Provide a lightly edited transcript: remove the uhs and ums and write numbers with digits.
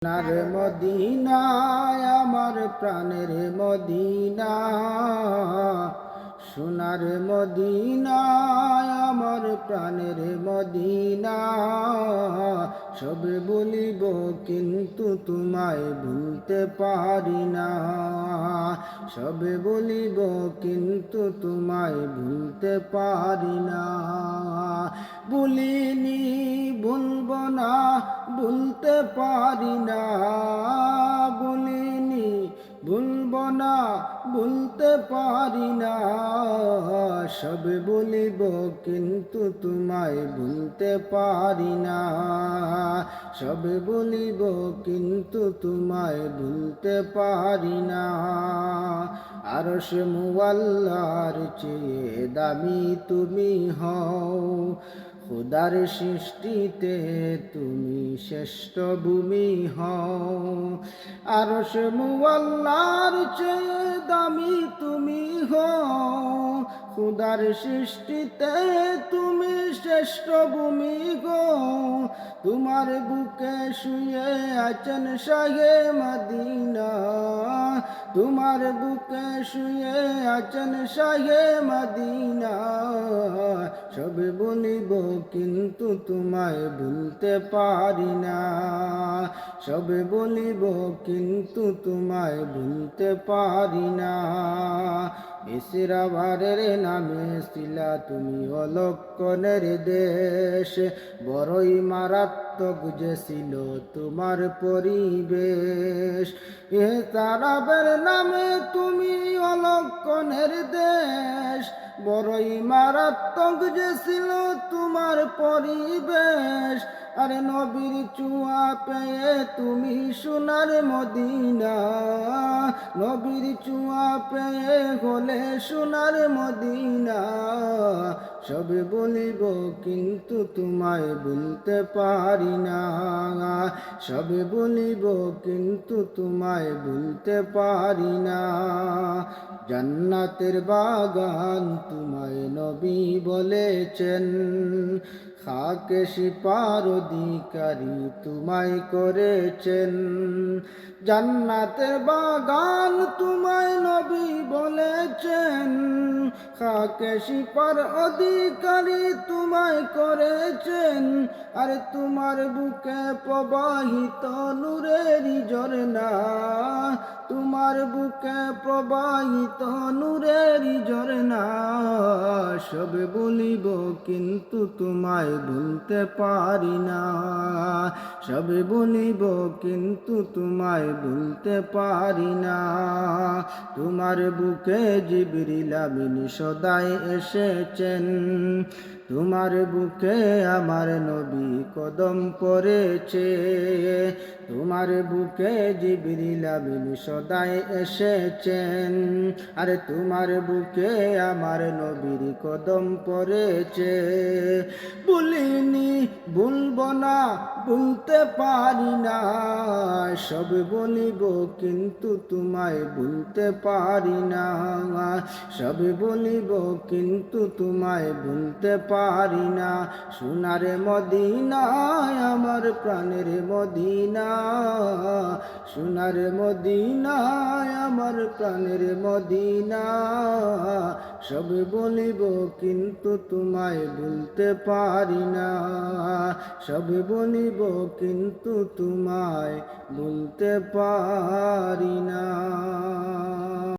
সোনার মদিনায় আমার প্রাণের মদিনা, সোনার মদিনায় আমার প্রাণের মদিনা। সব বলিব কিন্তু তোমায় ভুলতে পারি না, সব বলিব কিন্তু তোমায় ভুলতে পারি না। ভুলিনি ভুলব না, ভুলতে পারি না, ভুলিনি ভুলব না, ভুলতে পারি না। সব বলিব কিন্তু তোমায় ভুলতে পারি না, সব বলিব কিন্তু তোমায় ভুলতে পারি না। আরশ মুআল্লার চেয়ে দামি তুমি হও, খোদার সৃষ্টিতে তুমি শ্রেষ্ঠ ভূমি হও। আরশ মুআল্লার চেয়ে দামি তুমি হও, খোদার সৃষ্টিতে তুমি শ্রেষ্ঠ ভূমি গো। তোমার বুকে শুয়ে আছেন শাহে মদিনা, তোমার বুকে শুয়ে আছেন শাহে মদিনা। সব বলিব কিন্তু তোমায় ভুলতে পারি না, সব বলিব কিন্তু তোমায় ভুলতে পারি না। মিসরাবারের নামে ছিলা তুমি অলক্ষণের দেশ, বড়ই মারাত্মক যে ছিল তোমার পরিবেশ। এ তারাবের নামে তুমি অলক্ষণের দেশ, বড়ই মারাত্মক যে ছিল তোমার পরিবেশ। আরে নবীর চুয়া পেয়ে তুমি সোনার মদিনা, নবীর চুয়া পেয়ে হলে সোনার মদিনা। সব বলিব কিন্তু তোমায় ভুলতে পারি না, সব বলিব কিন্তু তোমায় ভুলতে পারি না। জান্নাতের বাগান তোমায় নবী বলেছেন, খাকে শিপার অধিকারী তোমায় করেছেন। জান্নাতের বাগান তোমায় নবী বলেছেন, খাকে শিপার অধিকারী তোমায় করেছেন। আরে তোমার বুকে প্রবাহিত নূরেরই ঝরনা, তোমার বুকে প্রবাহিত নূরেরই ঝরনা। সব বলিব কিন্তু তোমায় ভুলতে পারি না, সব বলিব কিন্তু তোমায় ভুলতে পারি না। তোমার বুকে জিবরিল আমিন সদাই এসেছেন, তোমার বুকে আমার নবী কদম পড়েছে। তোমার বুকে জিবরিল আমিন সদাই এসেছেন, আরে তোমার বুকে আমার নবীর কদম পড়েছে। ভুলিনি ভুলব না, ভুলতে পারি না, সব বলিব কিন্তু তোমায় ভুলতে পারি না, সব বলিব কিন্তু তোমায় ভুলতে পারি না। সোনার মদিনায় আমার প্রাণের মদিনা, সোনার মদিনায় আমার প্রাণের মদিনা। সব বলিব কিন্তু তোমায় ভুলতে পারি না, সব বলিব কিন্তু তোমায় ভুলতে পারি না।